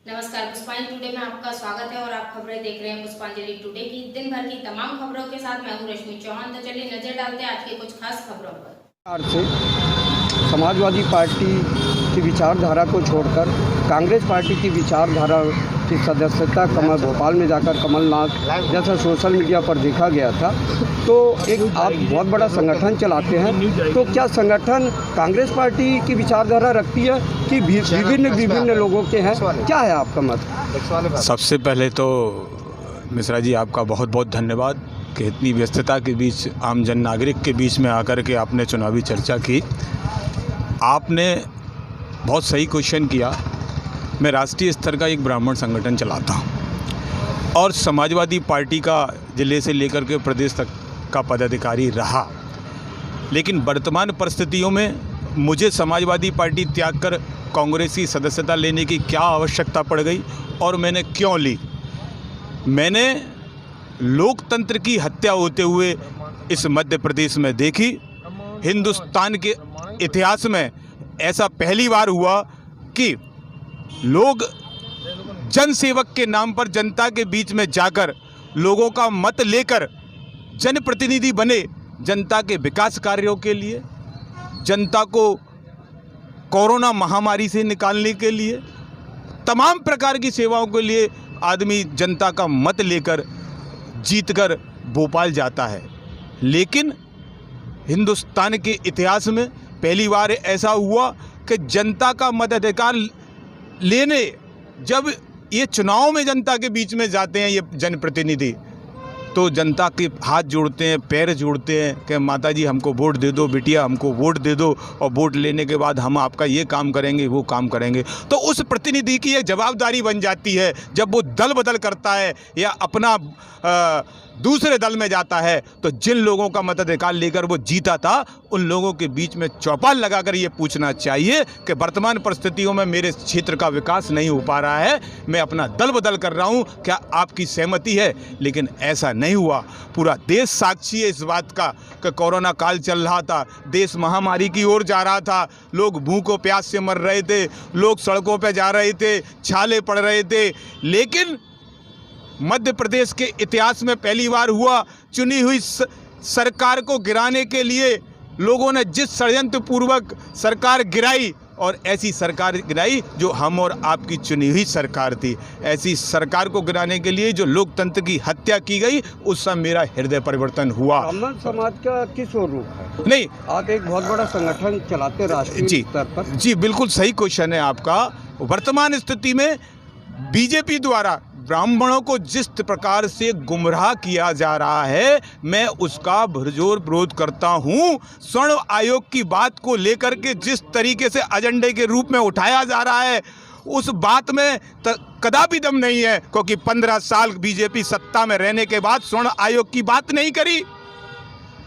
नमस्कार, पुष्पांजलि टुडे में आपका स्वागत है और आप खबरें देख रहे हैं पुष्पांजलि टुडे की। दिन भर की तमाम खबरों के साथ मैं हूं रश्मि चौहान। तो चलिए नजर डालते हैं आज की कुछ खास खबरों पर। से समाजवादी पार्टी की विचारधारा को छोड़कर कांग्रेस पार्टी की विचारधारा की सदस्यता कमल भोपाल में जाकर कमलनाथ जैसा सोशल मीडिया पर देखा गया था। तो एक आप बहुत बड़ा संगठन चलाते हैं, तो क्या संगठन कांग्रेस पार्टी की विचारधारा रखती है कि विभिन्न लोगों के हैं? क्या है आपका मत? सबसे पहले तो मिश्रा जी आपका बहुत बहुत धन्यवाद कि इतनी व्यस्तता के बीच आम जन नागरिक के बीच में आकर के आपने चुनावी चर्चा की। आपने बहुत सही क्वेश्चन किया। मैं राष्ट्रीय स्तर का एक ब्राह्मण संगठन चलाता हूँ और समाजवादी पार्टी का जिले से लेकर के प्रदेश तक का पदाधिकारी रहा, लेकिन वर्तमान परिस्थितियों में मुझे समाजवादी पार्टी त्याग कर कांग्रेसी सदस्यता लेने की क्या आवश्यकता पड़ गई और मैंने क्यों ली। मैंने लोकतंत्र की हत्या होते हुए इस मध्य प्रदेश में देखी। हिंदुस्तान के इतिहास में ऐसा पहली बार हुआ कि लोग जनसेवक के नाम पर जनता के बीच में जाकर लोगों का मत लेकर जनप्रतिनिधि बने। जनता के विकास कार्यों के लिए, जनता को कोरोना महामारी से निकालने के लिए, तमाम प्रकार की सेवाओं के लिए आदमी जनता का मत लेकर जीतकर भोपाल जाता है। लेकिन हिंदुस्तान के इतिहास में पहली बार ऐसा हुआ कि जनता का मताधिकार लेने जब ये चुनाव में जनता के बीच में जाते हैं ये जनप्रतिनिधि, तो जनता के हाथ जोड़ते हैं, पैर जोड़ते हैं कि माता जी हमको वोट दे दो, बिटिया हमको वोट दे दो, और वोट लेने के बाद हम आपका ये काम करेंगे, वो काम करेंगे। तो उस प्रतिनिधि की एक जवाबदारी बन जाती है जब वो दल बदल करता है या अपना दूसरे दल में जाता है, तो जिन लोगों का मताधिकार लेकर वो जीता था उन लोगों के बीच में चौपाल लगाकर ये पूछना चाहिए कि वर्तमान परिस्थितियों में मेरे क्षेत्र का विकास नहीं हो पा रहा है, मैं अपना दल बदल कर रहा हूँ, क्या आपकी सहमति है? लेकिन ऐसा नहीं हुआ। पूरा देश साक्षी है इस बात का कि कोरोना काल चल रहा था, देश महामारी की ओर जा रहा था, लोग भूखों प्यास से मर रहे थे, लोग सड़कों पर जा रहे थे, छाले पड़ रहे थे। लेकिन मध्य प्रदेश के इतिहास में पहली बार हुआ, चुनी हुई सरकार को गिराने के लिए लोगों ने जिस षड्यंत्र पूर्वक सरकार गिराई, और ऐसी सरकार गिराई जो हम और आपकी चुनी हुई सरकार थी। ऐसी सरकार को गिराने के लिए जो लोकतंत्र की हत्या की गई, उस समय मेरा हृदय परिवर्तन हुआ। ब्राह्मण समाज का किस ओर रुख है? नहीं, आप एक बहुत बड़ा संगठन चलाते राष्ट्रीय स्तर पर। जी बिल्कुल सही क्वेश्चन है आपका। वर्तमान स्थिति में बीजेपी द्वारा ब्राह्मणों को जिस प्रकार से गुमराह किया जा रहा है, मैं उसका भरजोर विरोध करता हूं। स्वर्ण आयोग की बात को लेकर के जिस तरीके से एजेंडे के रूप में उठाया जा रहा है, उस बात में कदापि दम नहीं है, क्योंकि 15 साल बीजेपी सत्ता में रहने के बाद स्वर्ण आयोग की बात नहीं करी।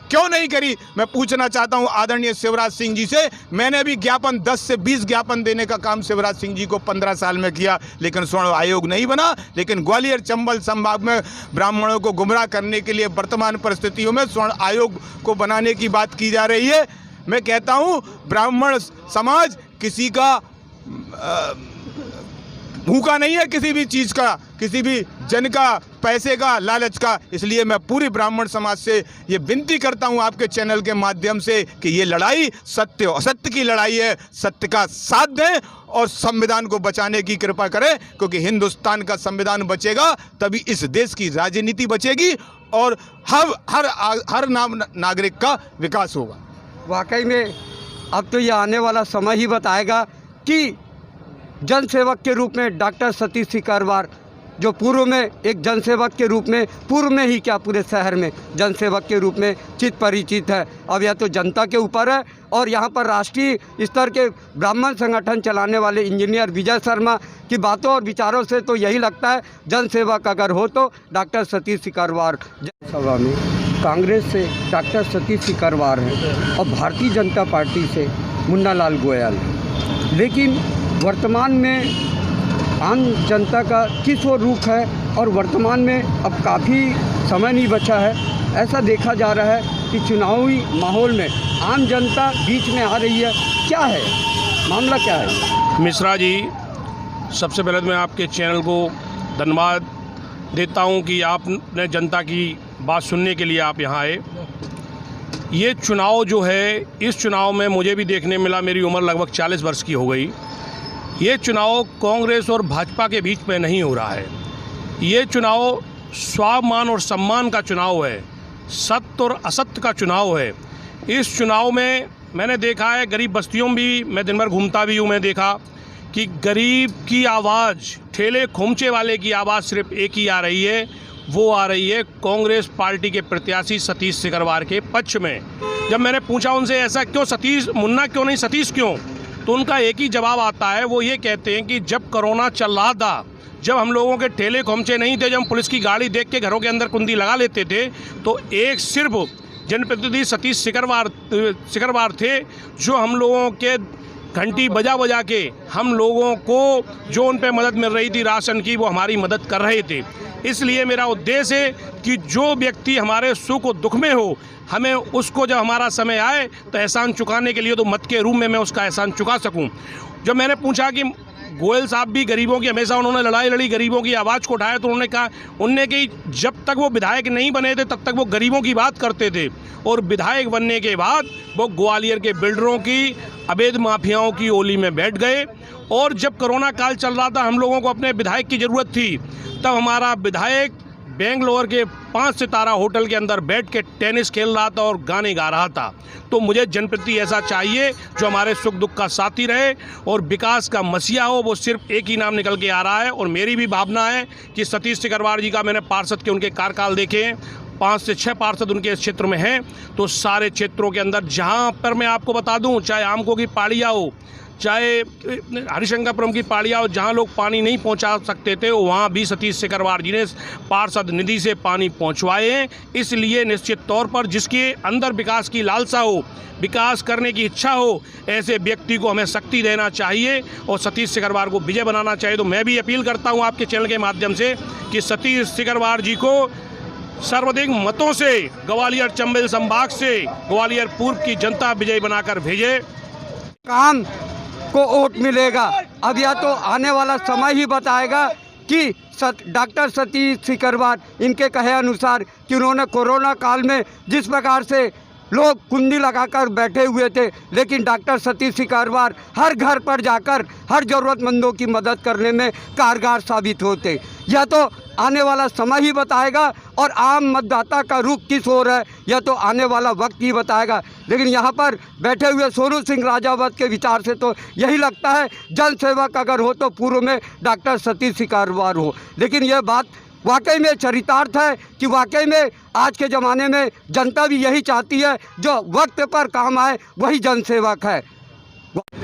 क्यों नहीं करी? मैं पूछना चाहता हूं आदरणीय शिवराज सिंह जी से। मैंने भी ज्ञापन 10 से 20 ज्ञापन देने का काम शिवराज सिंह जी को 15 साल में किया, लेकिन स्वर्ण आयोग नहीं बना। लेकिन ग्वालियर चंबल संभाग में ब्राह्मणों को गुमराह करने के लिए वर्तमान परिस्थितियों में स्वर्ण आयोग को बनाने की बात की जा रही है। मैं कहता हूं ब्राह्मण समाज किसी का भूखा नहीं है, किसी भी चीज़ का, किसी भी जन का, पैसे का, लालच का। इसलिए मैं पूरी ब्राह्मण समाज से ये विनती करता हूँ आपके चैनल के माध्यम से कि ये लड़ाई सत्य और असत्य की लड़ाई है। सत्य का साथ दें और संविधान को बचाने की कृपा करें, क्योंकि हिंदुस्तान का संविधान बचेगा तभी इस देश की राजनीति बचेगी और हर नागरिक का विकास होगा। वाकई में अब तो ये आने वाला समय ही बताएगा कि जनसेवक के रूप में डॉक्टर सतीश सिकरवार, जो पूर्व में एक जनसेवक के रूप में, पूर्व में ही क्या पूरे शहर में जनसेवक के रूप में चित परिचित है, अब यह तो जनता के ऊपर है। और यहाँ पर राष्ट्रीय स्तर के ब्राह्मण संगठन चलाने वाले इंजीनियर विजय शर्मा की बातों और विचारों से तो यही लगता है जनसेवक अगर हो तो डॉक्टर सतीश सिकरवार। सभा में कांग्रेस से डॉक्टर सतीश सिकरवार हैं और भारतीय जनता पार्टी से मुन्ना लाल गोयल हैं, लेकिन वर्तमान में आम जनता का किस ओर रुख है? और वर्तमान में अब काफ़ी समय नहीं बचा है, ऐसा देखा जा रहा है कि चुनावी माहौल में आम जनता बीच में आ रही है। क्या है मामला, क्या है? मिश्रा जी, सबसे पहले तो मैं आपके चैनल को धन्यवाद देता हूं कि आपने जनता की बात सुनने के लिए आप यहाँ आए। ये चुनाव जो है, इस चुनाव में मुझे भी देखने मिला, मेरी उम्र लगभग 40 वर्ष की हो गई। ये चुनाव कांग्रेस और भाजपा के बीच में नहीं हो रहा है। ये चुनाव स्वाभिमान और सम्मान का चुनाव है, सत्य और असत्य का चुनाव है। इस चुनाव में मैंने देखा है, गरीब बस्तियों में भी मैं दिन भर घूमता भी हूँ, मैं देखा कि गरीब की आवाज़, ठेले खोमचे वाले की आवाज़ सिर्फ एक ही आ रही है, वो आ रही है कांग्रेस पार्टी के प्रत्याशी सतीश सिकरवार के पक्ष में। जब मैंने पूछा उनसे ऐसा क्यों, सतीश मुन्ना क्यों नहीं, सतीश क्यों, तो उनका एक ही जवाब आता है। वो ये कहते हैं कि जब कोरोना चल रहा था, जब हम लोगों के ठेले खोमचे नहीं थे, जब हम पुलिस की गाड़ी देख के घरों के अंदर कुंडी लगा लेते थे, तो एक सिर्फ जनप्रतिनिधि सतीश सिकरवार थे जो हम लोगों के घंटी बजा बजा के हम लोगों को जो उन पे मदद मिल रही थी राशन की, वो हमारी मदद कर रहे थे। इसलिए मेरा उद्देश्य है कि जो व्यक्ति हमारे सुख और दुख में हो, हमें उसको जब हमारा समय आए तो एहसान चुकाने के लिए तो मत के रूप में मैं उसका एहसान चुका सकूं। जब मैंने पूछा कि गोयल साहब भी गरीबों की, हमेशा उन्होंने लड़ाई लड़ी, गरीबों की आवाज़ को उठाया, तो उन्होंने कहा उनने कि जब तक वो विधायक नहीं बने थे तब तक वो गरीबों की बात करते थे, और विधायक बनने के बाद वो ग्वालियर के बिल्डरों की, अवैध माफियाओं की ओली में बैठ गए। और जब कोरोना काल चल रहा था, हम लोगों को अपने विधायक की ज़रूरत थी, तब हमारा विधायक बेंगलोर के 5 सितारा होटल के अंदर बैठ के टेनिस खेल रहा था और गाने गा रहा था। तो मुझे जनप्रति ऐसा चाहिए जो हमारे सुख दुख का साथी रहे और विकास का मसीहा हो। वो सिर्फ एक ही नाम निकल के आ रहा है, और मेरी भी भावना है कि सतीश सिकरवार जी का, मैंने पार्षद के उनके कार्यकाल देखे हैं, 5 से 6 पार्षद उनके इस क्षेत्र में हैं, तो सारे क्षेत्रों के अंदर जहाँ पर मैं आपको बता दूँ, चाहे आमको की पहाड़ियाँ हो, चाहे हरिशंकरपुरम की पहाड़ियाँ, जहाँ लोग पानी नहीं पहुँचा सकते थे, वहाँ भी सतीश सिकरवार जी ने पार्षद निधि से पानी पहुँचवाए हैं। इसलिए निश्चित तौर पर जिसके अंदर विकास की लालसा हो, विकास करने की इच्छा हो, ऐसे व्यक्ति को हमें शक्ति देना चाहिए और सतीश सिकरवार को विजय बनाना चाहिए। तो मैं भी अपील करता हूँ आपके चैनल के माध्यम से कि सतीश सिकरवार जी को सर्वाधिक मतों से ग्वालियर चंबल संभाग से ग्वालियर पूर्व की जनता विजय बनाकर भेजे। काम को वोट मिलेगा। अब यह तो आने वाला समय ही बताएगा कि डॉक्टर सतीश सिकरवार इनके कहे अनुसार कि उन्होंने कोरोना काल में जिस प्रकार से लोग कुंडी लगाकर बैठे हुए थे, लेकिन डॉक्टर सतीश सिकरवार हर घर पर जाकर हर ज़रूरतमंदों की मदद करने में कारगर साबित होते। यह तो आने वाला समय ही बताएगा, और आम मतदाता का रुख किस ओर है यह तो आने वाला वक्त ही बताएगा। लेकिन यहाँ पर बैठे हुए सोनू सिंह राजावत के विचार से तो यही लगता है, जन सेवक अगर हो तो पूर्व में डॉक्टर सतीश सिकरवार हो। लेकिन यह बात वाकई में चरितार्थ है कि वाकई में आज के ज़माने में जनता भी यही चाहती है, जो वक्त पर काम आए वही जनसेवक है।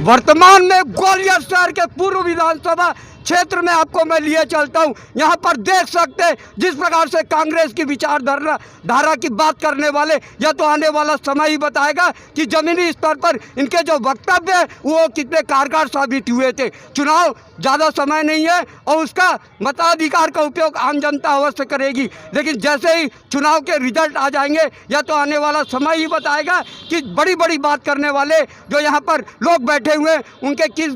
वर्तमान में ग्वालियर शहर के पूर्व विधानसभा क्षेत्र में आपको मैं लिए चलता हूं। यहां पर देख सकते हैं जिस प्रकार से कांग्रेस की विचारधारा की बात करने वाले, यह तो आने वाला समय ही बताएगा कि जमीनी स्तर पर इनके जो वक्तव्य है वो कितने कारगर साबित हुए थे। चुनाव ज़्यादा समय नहीं है और उसका मताधिकार का उपयोग आम जनता अवश्य करेगी, लेकिन जैसे ही चुनाव के रिजल्ट आ जाएंगे यह तो आने वाला समय ही बताएगा कि बड़ी बड़ी बात करने वाले जो यहाँ पर लोग बैठे हुए उनके किस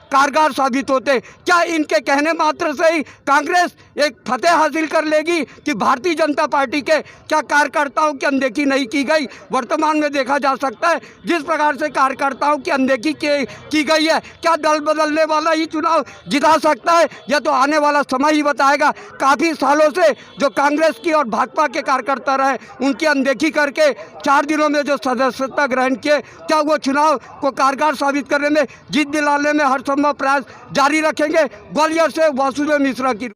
कारगर साबित होते। क्या इनके कहने मात्र से ही कांग्रेस एक फतेह हासिल कर लेगी कि भारतीय जनता पार्टी के क्या कार्यकर्ताओं की अनदेखी नहीं की गई? वर्तमान में देखा जा सकता है जिस प्रकार से कार्यकर्ताओं की अनदेखी की गई है, क्या दल बदलने वाला ही चुनाव जिता सकता है? यह तो आने वाला समय ही बताएगा। काफ़ी सालों से जो कांग्रेस की और भाजपा के कार्यकर्ता रहे उनकी अनदेखी करके 4 दिनों में जो सदस्यता ग्रहण किए, क्या वो चुनाव को कारगर साबित करने में, जीत दिलाने में हर संभव प्रयास जारी रखेंगे? ग्वालियर से वासुदेव मिश्रा की